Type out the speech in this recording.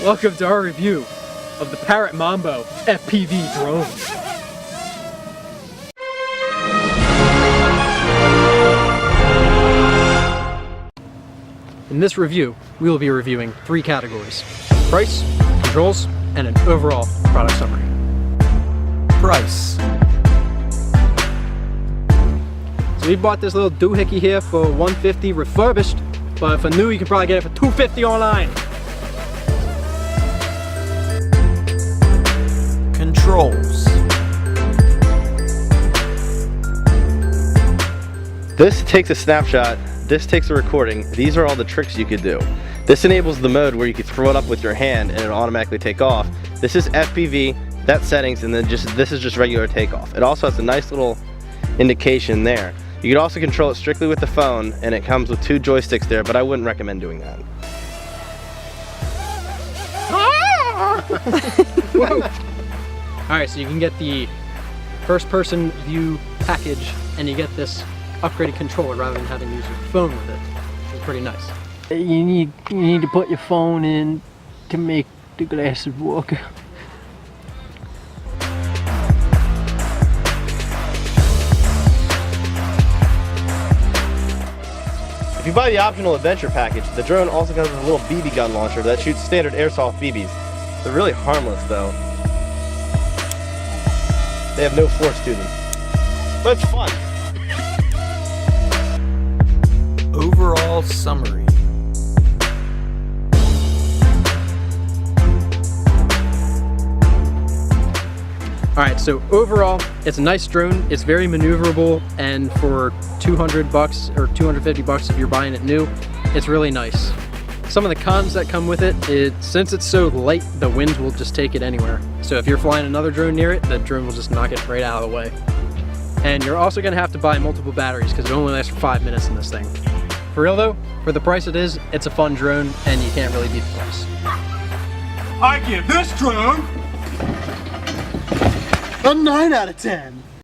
Welcome to our review of the Parrot Mambo FPV drone. In this review, we will be reviewing 3 categories: price, controls, and an overall product summary. Price. So we bought this little doohickey here for $150 refurbished, but for new you can probably get it for $250 online. Controls. This takes a snapshot, this takes a recording. These are all the tricks you could do. This enables the mode where you can throw it up with your hand and it'll automatically take off. This is FPV, that's settings, and then this is just regular takeoff. It also has a nice little indication there. You can also control it strictly with the phone, and it comes with 2 joysticks there, but I wouldn't recommend doing that. Alright, so you can get the first person view package and you get this upgraded controller rather than having to use your phone with it. It's pretty nice. You need to put your phone in to make the glasses work. If you buy the optional adventure package, the drone also comes with a little BB gun launcher that shoots standard airsoft BBs. They're really harmless though. They have no force to them. But it's fun. Overall summary. Alright, so overall, it's a nice drone. It's very maneuverable, and for $200 or $250 if you're buying it new, it's really nice. Some of the cons that come with it, since it's so light, the wind will just take it anywhere. So if you're flying another drone near it, the drone will just knock it right out of the way. And you're also going to have to buy multiple batteries because it only lasts for 5 minutes in this thing. For real though, for the price it is, it's a fun drone and you can't really beat the price. I give this drone a 9 out of 10.